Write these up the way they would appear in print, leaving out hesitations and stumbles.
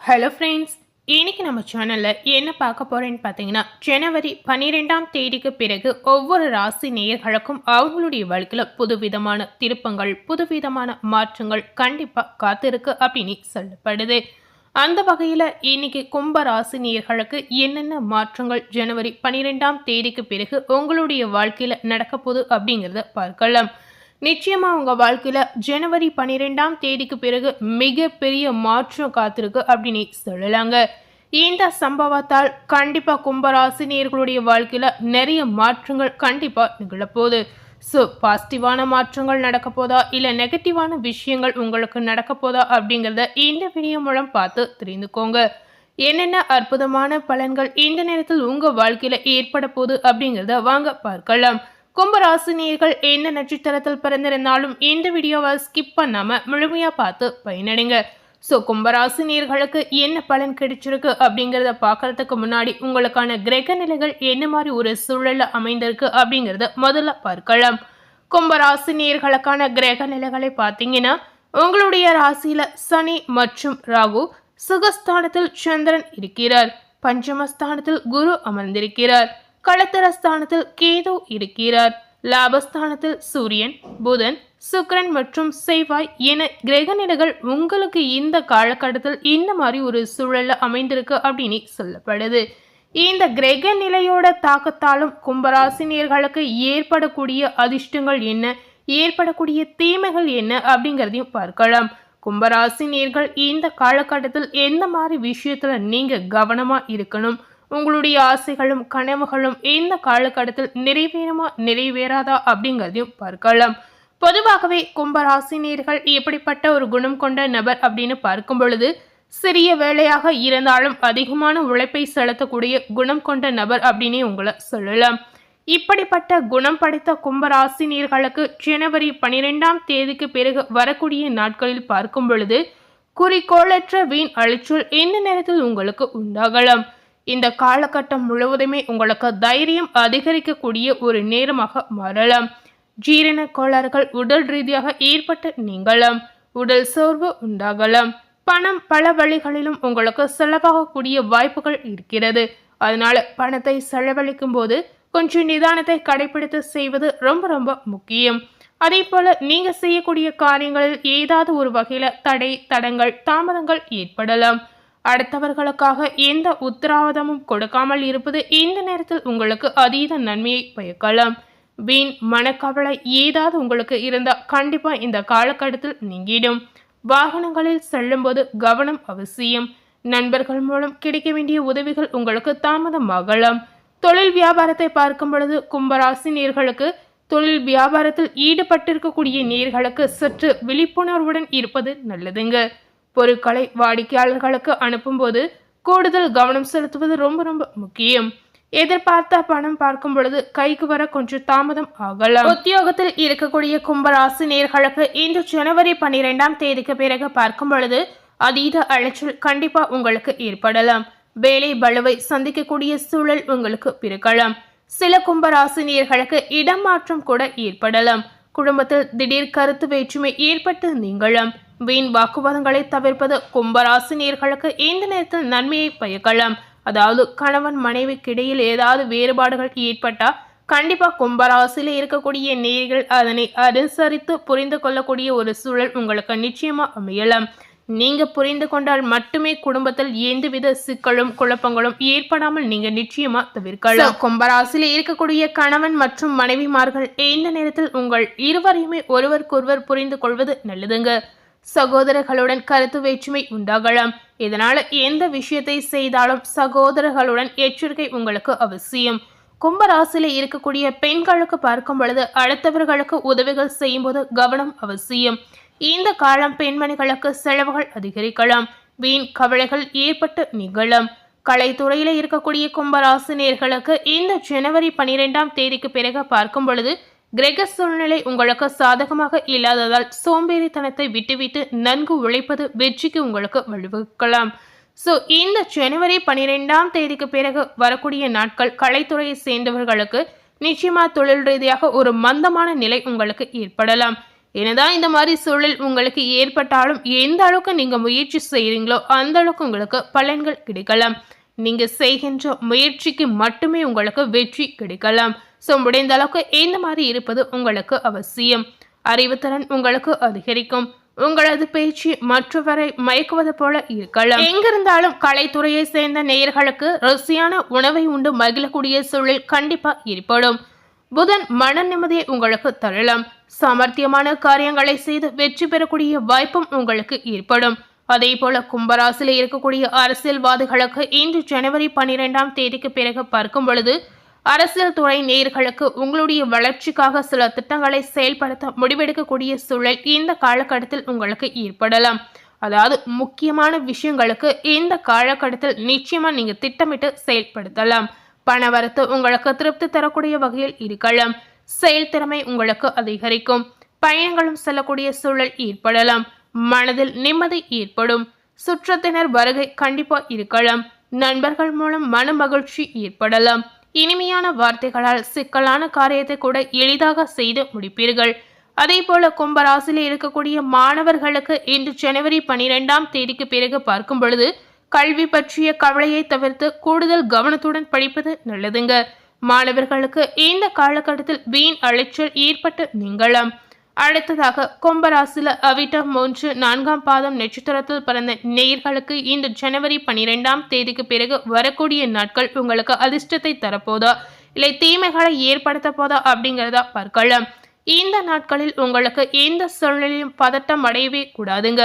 Hello friends, இன்னைக்கு நம்ம சேனலில் என்ன பார்க்க போகிறேன்னு பார்த்தீங்கன்னா, ஜனவரி 12ஆம் தேதிக்கு பிறகு ஒவ்வொரு ராசி நேயர்களுக்கும் அவங்களுடைய வாழ்க்கையில் புதுவிதமான திருப்பங்கள், புதுவிதமான மாற்றங்கள் கண்டிப்பாக காத்திருக்கு அப்படின்னு சொல்லப்படுது. அந்த வகையில் இன்னைக்கு கும்ப ராசி நேயர்களுக்கு என்னென்ன மாற்றங்கள் ஜனவரி 12ஆம் தேதிக்கு பிறகு உங்களுடைய வாழ்க்கையில் நடக்க போகுது அப்படிங்கிறத பார்க்கலாம். நிச்சயமா உங்க வாழ்க்கையில ஜனவரி 12ஆம் தேதிக்கு பிறகு மிகப்பெரிய மாற்றம் காத்திருக்கு அப்படின்னு சொல்லலாங்க. இந்த சம்பவத்தால் கண்டிப்பா கும்பராசினியர்களுடைய வாழ்க்கையில நிறைய மாற்றங்கள் கண்டிப்பா நிகழப்போகுது. ஸோ பாசிட்டிவான மாற்றங்கள் நடக்க போதா இல்லை நெகட்டிவான விஷயங்கள் உங்களுக்கு நடக்க போதா அப்படிங்கிறத இந்த வீடியோ மூலம் பார்த்து தெரிந்துக்கோங்க. என்னென்ன அற்புதமான பலன்கள் இந்த நேரத்தில் உங்க வாழ்க்கையில ஏற்பட போகுது அப்படிங்கிறத வாங்க பார்க்கலாம். கும்பராசினியர்கள் என்ன நட்சத்திரத்தில் பிறந்திருந்தாலும் இந்த வீடியோவை ஸ்கிப் பண்ணாம முழுமையா பார்த்து பயனடைங்க. ஸோ கும்பராசினியர்களுக்கு என்ன பலன் கிடைச்சிருக்கு அப்படிங்கிறத பார்க்கறதுக்கு முன்னாடி உங்களுக்கான கிரக நிலைகள் என்ன மாதிரி ஒரு சூழல்ல அமைந்திருக்கு அப்படிங்கிறத முதல்ல பார்க்கலாம். கும்பராசினியர்களுக்கான கிரக நிலைகளை பார்த்தீங்கன்னா, உங்களுடைய ராசியில சனி மற்றும் ராகு, சுகஸ்தானத்தில் சந்திரன் இருக்கிறார், பஞ்சமஸ்தானத்தில் குரு அமர்ந்திருக்கிறார், களத்திரஸ்தானத்தில் கேது இருக்கிறார், லாபஸ்தானத்தில் சூரியன், புதன், சுக்கிரன் மற்றும் செவ்வாய் என கிரக நிலைகள் உங்களுக்கு இந்த காலகட்டத்தில் இந்த மாதிரி ஒரு சூழல்ல அமைந்திருக்கு அப்படின்னு சொல்லப்படுது. இந்த கிரக நிலையோட தாக்கத்தாலும் கும்பராசினியர்களுக்கு ஏற்படக்கூடிய அதிர்ஷ்டங்கள் என்ன, ஏற்படக்கூடிய தீமைகள் என்ன அப்படிங்கிறதையும் பார்க்கலாம். கும்பராசினியர்கள் இந்த காலகட்டத்தில் எந்த மாதிரி விஷயத்துல நீங்க கவனமா இருக்கணும், உங்களுடைய ஆசைகளும் கனவுகளும் இந்த காலகட்டத்தில் நிறைவேறுமா நிறைவேறாதா அப்படிங்கிறதையும் பார்க்கலாம். பொதுவாகவே கும்பராசினியர்கள் எப்படிப்பட்ட ஒரு குணம் கொண்ட நபர் அப்படின்னு பார்க்கும் பொழுது, சிறிய வேலையாக இருந்தாலும் அதிகமான உழைப்பை செலுத்தக்கூடிய குணம் கொண்ட நபர் அப்படின்னு உங்களை சொல்லலாம். இப்படிப்பட்ட குணம் படைத்த கும்பராசினியர்களுக்கு ஜனவரி 12ஆம் தேதிக்கு பிறகு வரக்கூடிய நாட்களில் பார்க்கும் பொழுது குறிக்கோளற்ற வீண் அலைச்சல் இந்த நேரத்தில் உங்களுக்கு உண்டாகலாம். இந்த காலகட்டம் முழுவதுமே உங்களுக்கு தைரியம் அதிகரிக்கக்கூடிய ஒரு நேரமாக மாறலாம். ஜீரண கோளாறுகள் உடல் ரீதியாக ஏற்பட்டு நீங்கலாம். உடல் சோர்வு உண்டாகலாம். பணம் பல வழிகளிலும் உங்களுக்கு செலவாகக்கூடிய வாய்ப்புகள் இருக்கிறது. அதனால பணத்தை செலவழிக்கும் போது கொஞ்சம் நிதானத்தை கடைபிடித்து செய்வது ரொம்ப ரொம்ப முக்கியம். அதே போல நீங்க செய்யக்கூடிய காரியங்களில் ஏதாவது ஒரு வகையில தடை தடங்கள் தாமதங்கள் ஏற்படலாம். அடுத்தவர்களுக்காக எந்த உத்தரவாதமும் கொடுக்காமல் இருப்பது இந்த நேரத்தில் உங்களுக்கு அதீத நன்மையை பயக்கலாம். வீண் மனக்கவலை ஏதாவது உங்களுக்கு இருந்தால் கண்டிப்பா இந்த காலகட்டத்தில் நீங்கிடும். வாகனங்களில் செல்லும்போது கவனம் அவசியம். நண்பர்கள் மூலம் கிடைக்க வேண்டிய உதவிகள் உங்களுக்கு தாமதமாகலாம். தொழில் வியாபாரத்தை பார்க்கும் பொழுது கும்பராசி நேர்களுக்கு தொழில் வியாபாரத்தில் ஈடுபட்டிருக்கக்கூடிய நேர்களுக்கு சற்று விழிப்புணர்வுடன் இருப்பது நல்லதுங்க. பொருட்களை வாடிக்கையாளர்களுக்கு அனுப்பும்போது கூடுதல் கவனம் செலுத்துவது ரொம்ப ரொம்ப முக்கியம். எதிர்பார்த்த பணம் பார்க்கும் பொழுது கைக்கு வர கொஞ்சம் தாமதம் ஆகலாம். உத்தியோகத்தில் இருக்கக்கூடிய கும்பராசி நேர்களுக்கு இன்று ஜனவரி 12ஆம் தேதிக்கு பிறகு பார்க்கும் பொழுது அதீத அலைச்சல் கண்டிப்பா உங்களுக்கு ஏற்படலாம். வேலை பளுவை சந்திக்கக்கூடிய சூழல் உங்களுக்கு பிறக்கலாம். சில கும்பராசினியர்களுக்கு இடமாற்றம் கூட ஏற்படலாம். குடும்பத்தில் திடீர் கருத்து வேற்றுமை ஏற்பட்டு நீங்களாம். வீண் வாக்குவாதங்களை தவிர்ப்பது கும்பராசினியர்களுக்கு இந்த நேரத்தில் நன்மையை பயக்கலாம். அதாவது கணவன் மனைவிக்கு இடையில் ஏதாவது வேறுபாடுகள் ஏற்பட்டா கண்டிப்பா கும்பராசியில் இருக்கக்கூடிய நேயர்கள் அதனை அனுசரித்து புரிந்து கொள்ளக்கூடிய ஒரு சூழல் உங்களுக்கு நிச்சயமா அமையலாம். நீங்க புரிந்து கொண்டால் மட்டுமே குடும்பத்தில் எந்தவித சிக்கலும் குழப்பங்களும் ஏற்படாமல் நீங்க நிச்சயமா தவிர்க்கலாம். கும்பராசியில் இருக்கக்கூடிய கணவன் மற்றும் மனைவிமார்கள் இந்த நேரத்தில் உங்கள் இருவரையுமே ஒருவருக்கொருவர் புரிந்து கொள்வது நல்லதுங்க. சகோதரர்களுடன் கருத்து வேற்றுமை உண்டாகலாம். இதனால எந்த விஷயத்தை செய்தாலும் சகோதரர்களுடன் எச்சரிக்கை உங்களுக்கு அவசியம். கும்பராசியில் இருக்கக்கூடிய பெண்களுக்கு பார்க்கும் பொழுது அடுத்தவர்களுக்கு உதவிகள் செய்யும் போது கவனம் அவசியம். இந்த காலம் பெண்மணிகளுக்கு செலவுகள் அதிகரிக்கலாம். வீண் கவலைகள் ஏற்பட்டு நிகழும். கலைத்துறையில இருக்கக்கூடிய கும்பராசினியர்களுக்கு இந்த ஜனவரி 12ஆம் தேதிக்கு பிறகு பார்க்கும் பொழுது கிரக சூழ்நிலை உங்களுக்கு சாதகமாக இல்லாததால் சோம்பேறித்தனத்தை விட்டுவிட்டு நன்கு உழைப்பது வெற்றிக்கு உங்களுக்கு வழிவகுக்கலாம். ஸோ இந்த ஜனவரி 12ஆம் தேதிக்கு பிறகு வரக்கூடிய நாட்கள் கலைத்துறையை சேர்ந்தவர்களுக்கு நிச்சயமா தொழில் ரீதியாக ஒரு மந்தமான நிலை உங்களுக்கு ஏற்படலாம். என்னதான் இந்த மாதிரி சூழல் உங்களுக்கு ஏற்பட்டாலும் எந்த அளவுக்கு நீங்க முயற்சி செய்றீங்களோ அந்த அளவுக்கு உங்களுக்கு பலன்கள் கிடைக்கலாம். நீங்க செய்கின்ற முயற்சிக்கு மட்டுமே உங்களுக்கு வெற்றி கிடைக்கலாம். ஸோ முடிந்த அளவுக்கு இந்த மாதிரி இருப்பது உங்களுக்கு அவசியம். அறிவுத்திறன் உங்களுக்கு அதிகரிக்கும். உங்களது பேச்சு மற்றவரை மயக்குவது போல இருக்கலாம். எங்கிருந்தாலும் கலைத்துறையை சேர்ந்த நேயர்களுக்கு ருசியான உணவை உண்டு மகிழக்கூடிய சூழல் கண்டிப்பா ஏற்படும். புதன் மன நிம்மதியை உங்களுக்கு தரலாம். சாமர்த்தியமான காரியங்களை செய்து வெற்றி பெறக்கூடிய வாய்ப்பும் உங்களுக்கு ஏற்படும். அதே போல கும்பராசியில் இருக்கக்கூடிய அரசியல்வாதிகளுக்கு இன்று ஜனவரி 12ஆம் தேதிக்கு பிறகு பார்க்கும் பொழுது அரசியல் துறை நேயர்களுக்கு உங்களுடைய வளர்ச்சிக்காக சில திட்டங்களை செயல்படுத்த முடிவெடுக்கக்கூடிய சூழல் இந்த காலகட்டத்தில் உங்களுக்கு ஏற்படலாம். அதாவது முக்கியமான விஷயங்களுக்கு இந்த காலகட்டத்தில் நிச்சயமா நீங்க திட்டமிட்டு செயல்படுத்தலாம். பணவரத்து உங்களுக்கு திருப்தி தரக்கூடிய வகையில் இருக்கலாம். செயல்திறமை உங்களுக்கு அதிகரிக்கும். பயணங்களும் செல்லக்கூடிய சூழல் ஏற்படலாம். மனதில் நிம்மதி ஏற்படும். சுற்றத்தினர் வருகை கண்டிப்பா இருக்கலாம். நண்பர்கள் மூலம் மன மகிழ்ச்சி ஏற்படலாம். இனிமையான வார்த்தைகளால் சிக்கலான காரியத்தை கூட எளிதாக செய்து முடிப்பீர்கள். அதே போல கும்பராசியில் இருக்கக்கூடிய மாணவர்களுக்கு இன்று ஜனவரி 12ஆம் தேதிக்கு பிறகு பார்க்கும் பொழுது கல்வி பற்றிய கவலையை தவிர்த்து கூடுதல் கவனத்துடன் படிப்பது நல்லதுங்க. மாணவர்களுக்கு இந்த காலகட்டத்தில் வீண் அலைச்சல் ஏற்பட்டு நீங்கலாம். அடுத்ததாக கும்பராசில அவிட்டம் 3, 4ஆம் பாதம் நட்சத்திரத்தில் பிறந்த நேயர்களுக்கு இந்த ஜனவரி 12ஆம் தேதிக்கு பிறகு வரக்கூடிய நாட்கள் உங்களுக்கு அதிர்ஷ்டத்தை தரப்போதா இல்லை தீமைகளை ஏற்படுத்த போதா அப்படிங்கிறதா பார்க்கலாம். இந்த நாட்களில் உங்களுக்கு எந்த சூழ்நிலையும் பதட்டம் அடையவே கூடாதுங்க.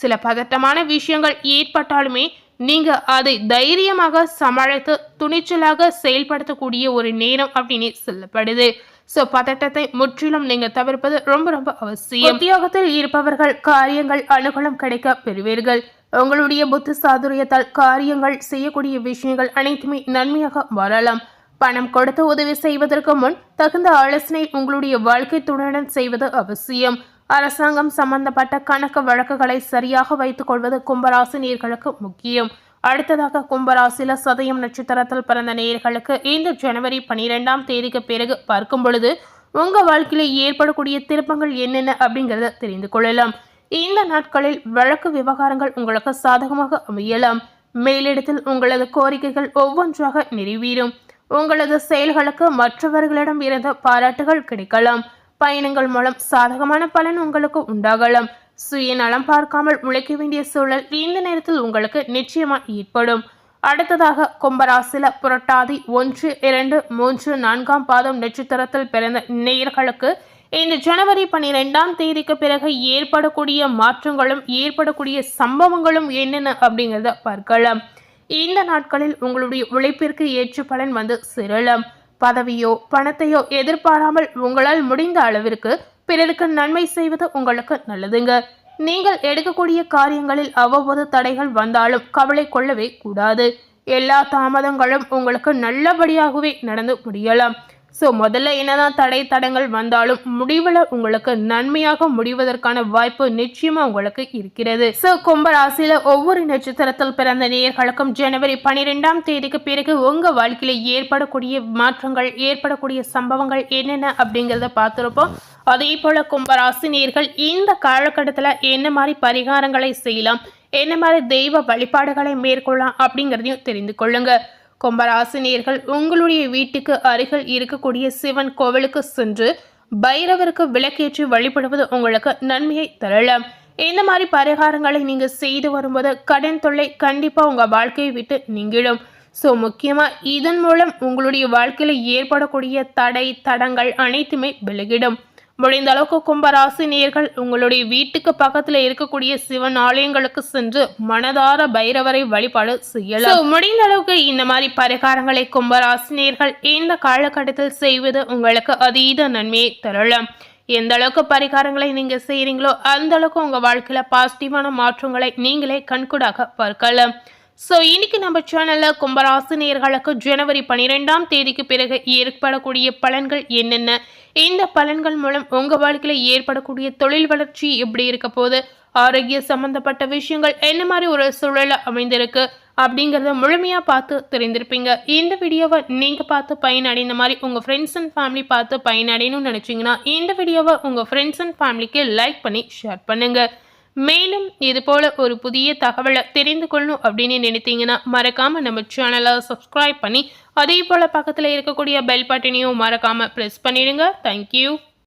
சில பதட்டமான விஷயங்கள் ஏற்பட்டாலுமே நீங்க அதை தைரியமாக சமாளித்து துணிச்சலாக செயல்படுத்தக்கூடிய ஒரு நேரம் அப்படின்னு சொல்லப்படுது. ஸோ பதட்டத்தை முற்றிலும் நீங்க தவிர்ப்பது ரொம்ப ரொம்ப அவசியம். உத்தியோகத்தில் இருப்பவர்கள் காரியங்கள் அனுகூலம் கிடைக்க பெறுவீர்கள். உங்களுடைய புத்தி சாதுரியத்தால் காரியங்கள் செய்யக்கூடிய விஷயங்கள் அனைத்துமே நன்மையாக வரலாம். பணம் கொடுத்து உதவி செய்வதற்கு முன் தகுந்த ஆலோசனை உங்களுடைய வாழ்க்கை துணையுடன் செய்வது அவசியம். அரசாங்கம் சம்பந்தப்பட்ட கணக்கு வழக்குகளை சரியாக வைத்துக் கொள்வது கும்பராசி நேயர்களுக்கு முக்கியம். அடுத்ததாக கும்பராசில சதயம் நட்சத்திரத்தில் பிறந்த நேயர்களுக்கு இந்த ஜனவரி 12ஆம் தேதிக்கு பிறகு பார்க்கும் பொழுது உங்க வாழ்க்கையில ஏற்படக்கூடிய திருப்பங்கள் என்னென்ன அப்படிங்கிறத தெரிந்து கொள்ளலாம். இந்த நாட்களில் வழக்கு விவகாரங்கள் உங்களுக்கு சாதகமாக அமையலாம். மேலிடத்தில் உங்களது கோரிக்கைகள் ஒவ்வொன்றாக நிறைவேறும். உங்களது செயல்களுக்கு மற்றவர்களிடம் இருந்து பாராட்டுகள் கிடைக்கலாம். பயணங்கள் மூலம் சாதகமான பலன் உங்களுக்கு உண்டாகலாம். சுயநலம் பார்க்காமல் உழைக்க வேண்டிய சூழல் இந்த நேரத்தில் உங்களுக்கு நிச்சயமா ஏற்படும். அடுத்ததாக கும்பராசில புரட்டாதி 1, 2, 3, 4ஆம் பாதம் நட்சத்திரத்தில் பிறந்த நேயர்களுக்கு இந்த ஜனவரி 12ஆம் தேதிக்கு பிறகு ஏற்படக்கூடிய மாற்றங்களும் ஏற்படக்கூடிய சம்பவங்களும் என்னென்ன அப்படிங்கிறத பார்க்கலாம். இந்த நாட்களில் உங்களுடைய உழைப்பிற்கு ஏற்ற பலன் வந்து சேரலாம். பதவியோ பணத்தையோ எதிர்பாராமல் உங்களால் முடிந்த அளவிற்கு பிறருக்கு நன்மை செய்வது உங்களுக்கு நல்லதுங்க. நீங்கள் எடுக்கக்கூடிய காரியங்களில் அவ்வப்போது தடைகள் வந்தாலும் கவலை கொள்ளவே கூடாது. எல்லா தாமதங்களும் உங்களுக்கு நல்லபடியாகவே நடந்து முடியலாம். ஸோ முதல்ல என்னதான் தடங்கள் வந்தாலும் முடிவில் உங்களுக்கு நன்மையாக முடிவதற்கான வாய்ப்பு நிச்சயமா உங்களுக்கு இருக்கிறது. ஸோ கும்பராசியில ஒவ்வொரு நட்சத்திரத்தில் பிறந்த நேயர்களுக்கும் ஜனவரி 12ஆம் தேதிக்கு பிறகு உங்க வாழ்க்கையில ஏற்படக்கூடிய மாற்றங்கள் ஏற்படக்கூடிய சம்பவங்கள் என்னென்ன அப்படிங்கிறத பார்த்துருப்போம். அதே போல கும்பராசி நேயர்கள் இந்த காலகட்டத்தில் என்ன மாதிரி பரிகாரங்களை செய்யலாம், என்ன மாதிரி தெய்வ வழிபாடுகளை மேற்கொள்ளலாம் அப்படிங்கிறதையும் தெரிந்து கொள்ளுங்க. கும்பராசினியர்கள் உங்களுடைய வீட்டுக்கு அருகில் இருக்கக்கூடிய சிவன் கோவிலுக்கு சென்று பைரவருக்கு விளக்கேற்றி வழிபடுவது உங்களுக்கு நன்மையை தரலாம். இந்த மாதிரி பரிகாரங்களை நீங்க செய்து வரும்போது கடன் தொல்லை கண்டிப்பா உங்க வாழ்க்கையை விட்டு நீங்கிடும். ஸோ முக்கியமா இதன் மூலம் உங்களுடைய வாழ்க்கையில ஏற்படக்கூடிய தடங்கள் அனைத்துமே விலகிடும். முடிந்த அளவுக்கு கும்பராசி நேயர்கள் உங்களுடைய வீட்டுக்கு பக்கத்துல இருக்கக்கூடிய சிவன் ஆலயங்களுக்கு சென்று மனதார பைரவரை வழிபாடு செய்யலாம். முடிந்த அளவுக்கு இந்த மாதிரி பரிகாரங்களை கும்பராசி நேயர்கள் இந்த காலகட்டத்தில் செய்வது உங்களுக்கு அதீத நன்மையை தரலாம். எந்த அளவுக்கு பரிகாரங்களை நீங்க செய்யறீங்களோ அந்த அளவுக்கு உங்க வாழ்க்கையில பாசிட்டிவான மாற்றங்களை நீங்களே கண்கூடாக பார்க்கலாம். ஸோ இன்னைக்கு நம்ம சேனல்ல கும்பராசி நேயர்களுக்கு ஜனவரி 12ஆம் தேதிக்கு பிறகு ஏற்படக்கூடிய பலன்கள் என்னென்ன, இந்த பலன்கள் மூலம் உங்க வாழ்க்கையில ஏற்படக்கூடிய தொழில் வளர்ச்சி எப்படி இருக்க போது, ஆரோக்கிய சம்பந்தப்பட்ட விஷயங்கள் என்ன மாதிரி ஒரு சூழல அமைந்திருக்கு அப்படிங்கிறத முழுமையா பார்த்து தெரிந்திருப்பீங்க. இந்த வீடியோவை நீங்க பார்த்து பயனடைந்த மாதிரி உங்க ஃப்ரெண்ட்ஸ் அண்ட் ஃபேமிலி பார்த்து பயனடையணும்னு நினைச்சீங்கன்னா இந்த வீடியோவை உங்க ஃப்ரெண்ட்ஸ் அண்ட் ஃபேமிலிக்கு லைக் பண்ணி ஷேர் பண்ணுங்க. மேலும் இது போல ஒரு புதிய தகவலை தெரிந்து கொள்ளணும் அப்படின்னு நினைத்தீங்கன்னா மறக்காம நம்ம சேனலை சப்ஸ்கிரைப் பண்ணி அதே போல பக்கத்துல இருக்கக்கூடிய பெல் பட்டனையும் மறக்காம பிரஸ் பண்ணிடுங்க. தேங்க்யூ.